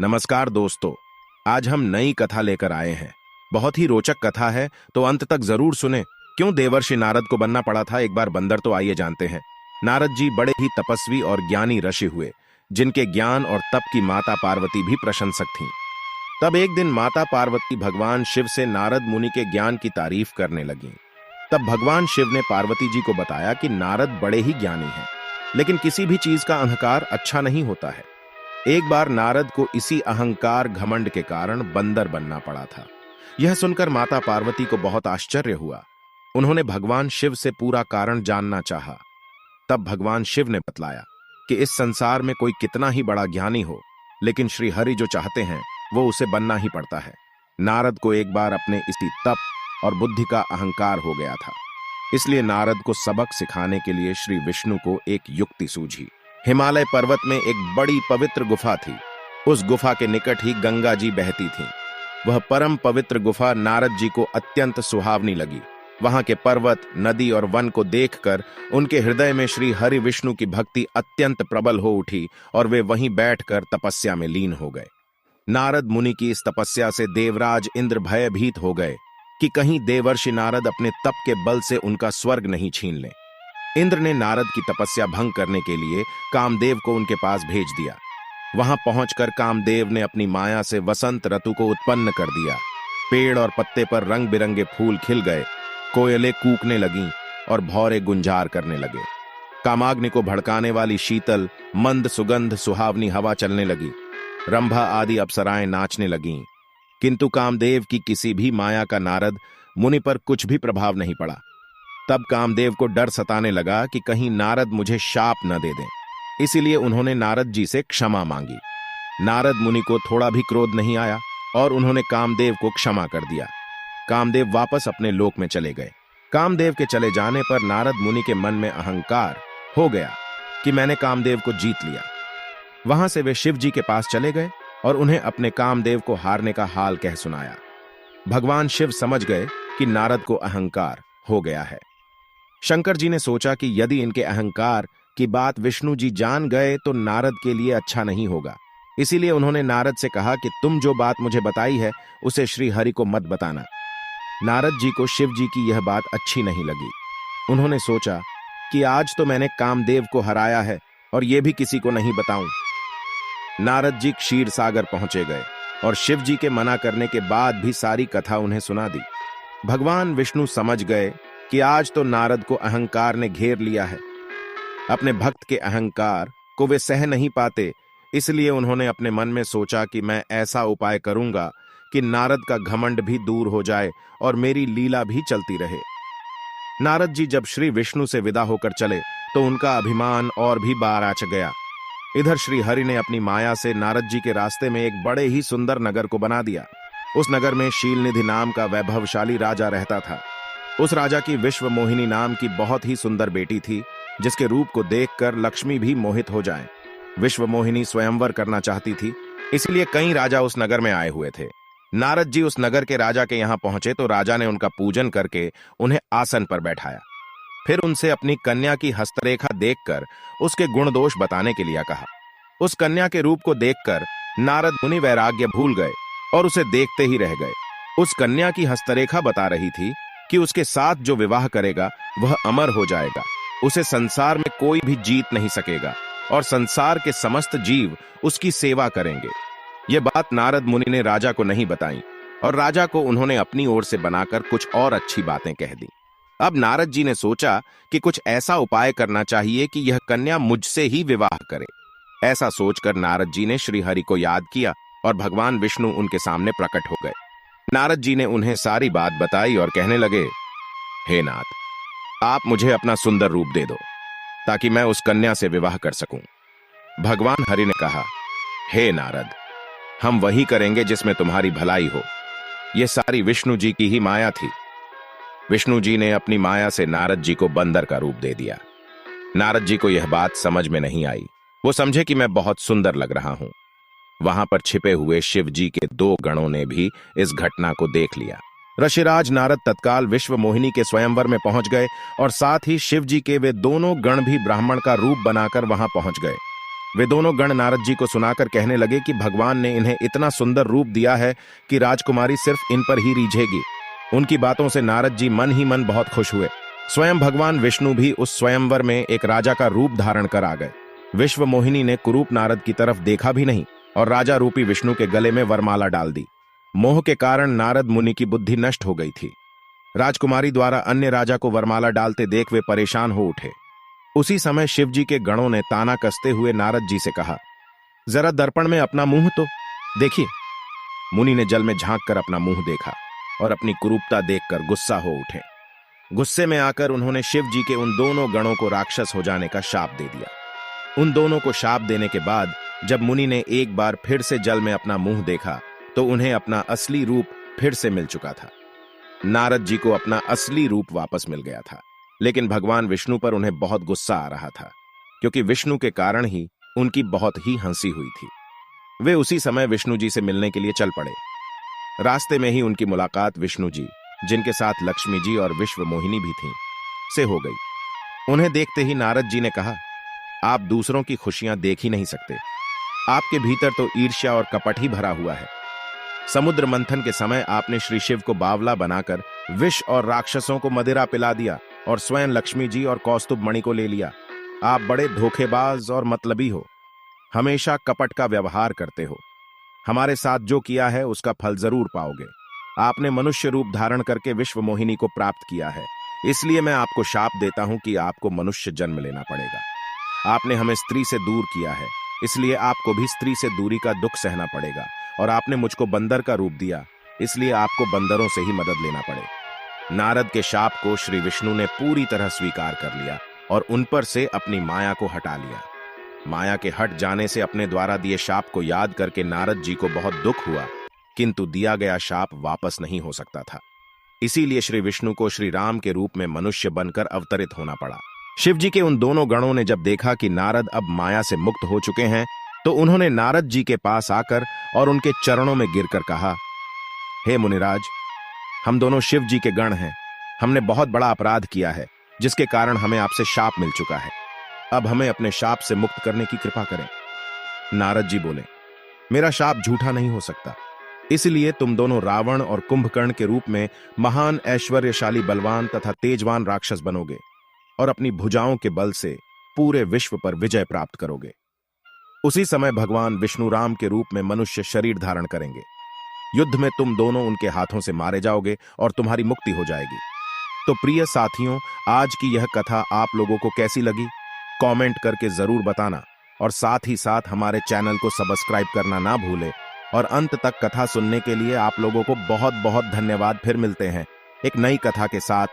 नमस्कार दोस्तों। आज हम नई कथा लेकर आए हैं। बहुत ही रोचक कथा है, तो अंत तक जरूर सुने। क्यों देवर्षि नारद को बनना पड़ा था एक बार बंदर, तो आइए जानते हैं। नारद जी बड़े ही तपस्वी और ज्ञानी ऋषि हुए, जिनके ज्ञान और तप की माता पार्वती भी प्रशंसक थीं। तब एक दिन माता पार्वती भगवान शिव से नारद मुनि के ज्ञान की तारीफ करने लगीं। तब भगवान शिव ने पार्वती जी को बताया कि नारद बड़े ही ज्ञानी हैं, लेकिन किसी भी चीज का अहंकार अच्छा नहीं होता है। एक बार नारद को इसी अहंकार घमंड के कारण बंदर बनना पड़ा था। यह सुनकर माता पार्वती को बहुत आश्चर्य हुआ। उन्होंने भगवान शिव से पूरा कारण जानना चाहा। तब भगवान शिव ने बतलाया कि इस संसार में कोई कितना ही बड़ा ज्ञानी हो, लेकिन श्री हरि जो चाहते हैं वो उसे बनना ही पड़ता है। नारद को एक बार अपने इसी तप और बुद्धि का अहंकार हो गया था, इसलिए नारद को सबक सिखाने के लिए श्री विष्णु को एक युक्ति सूझी। हिमालय पर्वत में एक बड़ी पवित्र गुफा थी। उस गुफा के निकट ही गंगा जी बहती थीं। वह परम पवित्र गुफा नारद जी को अत्यंत सुहावनी लगी। वहां के पर्वत, नदी और वन को देखकर उनके हृदय में श्री हरि विष्णु की भक्ति अत्यंत प्रबल हो उठी और वे वहीं बैठकर तपस्या में लीन हो गए। नारद मुनि की इस तपस्या से देवराज इंद्र भयभीत हो गए कि कहीं देवर्षि नारद अपने तप के बल से उनका स्वर्ग नहीं छीन लें। इंद्र ने नारद की तपस्या भंग करने के लिए कामदेव को उनके पास भेज दिया। वहां पहुंचकर कामदेव ने अपनी माया से वसंत ऋतु को उत्पन्न कर दिया। पेड़ और पत्ते पर रंग बिरंगे फूल खिल गए, कोयलें कूकने लगीं और भौरे गुंजार करने लगे। कामाग्नि को भड़काने वाली शीतल मंद सुगंध सुहावनी हवा चलने लगी। रंभा आदि अप्सराएं नाचने लगीं। किंतु कामदेव की किसी भी माया का नारद मुनि पर कुछ भी प्रभाव नहीं पड़ा। तब कामदेव को डर सताने लगा कि कहीं नारद मुझे शाप न दे दें, इसीलिए उन्होंने नारद जी से क्षमा मांगी। नारद मुनि को थोड़ा भी क्रोध नहीं आया और उन्होंने कामदेव को क्षमा कर दिया। कामदेव वापस अपने लोक में चले गए। कामदेव के चले जाने पर नारद मुनि के मन में अहंकार हो गया कि मैंने कामदेव को जीत लिया। वहां से वे शिव जी के पास चले गए और उन्हें अपने कामदेव को हारने का हाल कह सुनाया। भगवान शिव समझ गए कि नारद को अहंकार हो गया है। शंकर जी ने सोचा कि यदि इनके अहंकार की बात विष्णु जी जान गए तो नारद के लिए अच्छा नहीं होगा। इसीलिए उन्होंने नारद से कहा कि तुम जो बात मुझे बताई है उसे श्री हरि को मत बताना। नारद जी को शिव जी की यह बात अच्छी नहीं लगी। उन्होंने सोचा कि आज तो मैंने कामदेव को हराया है और यह भी किसी को नहीं बताऊं। नारद जी क्षीर सागर पहुंचे गए और शिव जी के मना करने के बाद भी सारी कथा उन्हें सुना दी। भगवान विष्णु समझ गए कि आज तो नारद को अहंकार ने घेर लिया है। अपने भक्त के अहंकार को वे सह नहीं पाते, इसलिए उन्होंने अपने मन में सोचा कि मैं ऐसा उपाय करूंगा कि नारद का घमंड भी दूर हो जाए और मेरी लीला भी चलती रहे। नारद जी जब श्री विष्णु से विदा होकर चले तो उनका अभिमान और भी बार आच गया। इधर श्री हरि ने अपनी माया से नारद जी के रास्ते में एक बड़े ही सुंदर नगर को बना दिया। उस नगर में शीलनिधि नाम का वैभवशाली राजा रहता था। उस राजा की विश्व मोहिनी नाम की बहुत ही सुंदर बेटी थी, जिसके रूप को देखकर लक्ष्मी भी मोहित हो जाए। विश्व मोहिनी स्वयंवर करना चाहती थी, इसलिए कई राजा उस नगर में आए हुए थे। नारद जी उस नगर के राजा के यहाँ पहुंचे तो राजा ने उनका पूजन करके उन्हें आसन पर बैठाया। फिर उनसे अपनी कन्या की हस्तरेखा देखकर उसके गुण दोष बताने के लिए कहा। उस कन्या के रूप को देखकर नारद मुनि वैराग्य भूल गए और उसे देखते ही रह गए। उस कन्या की हस्तरेखा बता रही थी कि उसके साथ जो विवाह करेगा वह अमर हो जाएगा, उसे संसार में कोई भी जीत नहीं सकेगा और संसार के समस्त जीव उसकी सेवा करेंगे। यह बात नारद मुनि ने राजा को नहीं बताई और राजा को उन्होंने अपनी ओर से बनाकर कुछ और अच्छी बातें कह दी। अब नारद जी ने सोचा कि कुछ ऐसा उपाय करना चाहिए कि यह कन्या मुझसे ही विवाह करे। ऐसा सोचकर नारद जी ने श्री हरि को याद किया और भगवान विष्णु उनके सामने प्रकट हो गए। नारद जी ने उन्हें सारी बात बताई और कहने लगे, हे नाथ, आप मुझे अपना सुंदर रूप दे दो ताकि मैं उस कन्या से विवाह कर सकूं। भगवान हरि ने कहा, हे नारद, हम वही करेंगे जिसमें तुम्हारी भलाई हो। यह सारी विष्णु जी की ही माया थी। विष्णु जी ने अपनी माया से नारद जी को बंदर का रूप दे दिया। नारद जी को यह बात समझ में नहीं आई। वो समझे कि मैं बहुत सुंदर लग रहा हूं। वहां पर छिपे हुए शिव जी के 2 गणों ने भी इस घटना को देख लिया। ऋषिराज नारद तत्काल विश्व मोहिनी के स्वयंवर में पहुंच गए और साथ ही शिव जी के वे दोनों गण भी ब्राह्मण का रूप बनाकर वहां पहुंच गए। वे दोनों गण नारद जी को सुनाकर कहने लगे कि भगवान ने इन्हें इतना सुंदर रूप दिया है कि राजकुमारी सिर्फ इन पर ही रीझेगी। उनकी बातों से नारद जी मन ही मन बहुत खुश हुए। स्वयं भगवान विष्णु भी उस स्वयंवर में एक राजा का रूप धारण कर आ गए। विश्व मोहिनी ने कुरूप नारद की तरफ देखा भी नहीं और राजा रूपी विष्णु के गले में वरमाला डाल दी। मोह के कारण नारद मुनि की बुद्धि नष्ट हो गई थी। राजकुमारी द्वारा अन्य राजा को वरमाला डालते देख वे परेशान हो उठे। उसी समय शिव जी के गणों ने ताना कसते हुए नारद जी से कहा, जरा दर्पण में अपना मुंह तो देखिए। मुनि ने जल में झांक कर अपना मुंह देखा और अपनी कुरूपता देखकर गुस्सा हो उठे। गुस्से में आकर उन्होंने शिव जी के उन दोनों गणों को राक्षस हो जाने का शाप दे दिया। उन दोनों को शाप देने के बाद जब मुनि ने एक बार फिर से जल में अपना मुंह देखा तो उन्हें अपना असली रूप फिर से मिल चुका था। नारद जी को अपना असली रूप वापस मिल गया था, लेकिन भगवान विष्णु पर उन्हें बहुत गुस्सा आ रहा था, क्योंकि विष्णु के कारण ही उनकी बहुत ही हंसी हुई थी। वे उसी समय विष्णु जी से मिलने के लिए चल पड़े। रास्ते में ही उनकी मुलाकात विष्णु जी, जिनके साथ लक्ष्मी जी और विश्व मोहिनी भी थीं, से हो गई। उन्हें देखते ही नारद जी ने कहा, आप दूसरों की खुशियां देख ही नहीं सकते। आपके भीतर तो ईर्ष्या और कपट ही भरा हुआ है। समुद्र मंथन के समय आपने श्री शिव को बावला बनाकर विष और राक्षसों को मदिरा पिला दिया और स्वयं लक्ष्मी जी और कौस्तुभ मणि को ले लिया। आप बड़े धोखेबाज और मतलबी हो, हमेशा कपट का व्यवहार करते हो। हमारे साथ जो किया है उसका फल जरूर पाओगे। आपने मनुष्य रूप धारण करके विश्व मोहिनी को प्राप्त किया है, इसलिए मैं आपको शाप देता हूं कि आपको मनुष्य जन्म लेना पड़ेगा। आपने हमें स्त्री से दूर किया है, इसलिए आपको भी स्त्री से दूरी का दुख सहना पड़ेगा। और आपने मुझको बंदर का रूप दिया, इसलिए आपको बंदरों से ही मदद लेना पड़े। नारद के शाप को श्री विष्णु ने पूरी तरह स्वीकार कर लिया और उन पर से अपनी माया को हटा लिया। माया के हट जाने से अपने द्वारा दिए शाप को याद करके नारद जी को बहुत दुख हुआ, किंतु दिया गया शाप वापस नहीं हो सकता था। इसीलिए श्री विष्णु को श्री राम के रूप में मनुष्य बनकर अवतरित होना पड़ा। शिव जी के उन दोनों गणों ने जब देखा कि नारद अब माया से मुक्त हो चुके हैं, तो उन्होंने नारद जी के पास आकर और उनके चरणों में गिरकर कहा, हे मुनिराज, हम दोनों शिव जी के गण हैं। हमने बहुत बड़ा अपराध किया है, जिसके कारण हमें आपसे शाप मिल चुका है। अब हमें अपने शाप से मुक्त करने की कृपा करें। नारद जी बोले, मेरा शाप झूठा नहीं हो सकता, इसलिए तुम दोनों रावण और कुंभकर्ण के रूप में महान ऐश्वर्यशाली बलवान तथा तेजवान राक्षस बनोगे और अपनी भुजाओं के बल से पूरे विश्व पर विजय प्राप्त करोगे। उसी समय भगवान विष्णु राम के रूप में मनुष्य शरीर धारण करेंगे। युद्ध में तुम दोनों उनके हाथों से मारे जाओगे और तुम्हारी मुक्ति हो जाएगी। तो प्रिय साथियों, आज की यह कथा आप लोगों को कैसी लगी, कमेंट करके जरूर बताना और साथ ही साथ हमारे चैनल को सब्सक्राइब करना ना भूलें। और अंत तक कथा सुनने के लिए आप लोगों को बहुत बहुत धन्यवाद। फिर मिलते हैं एक नई कथा के साथ।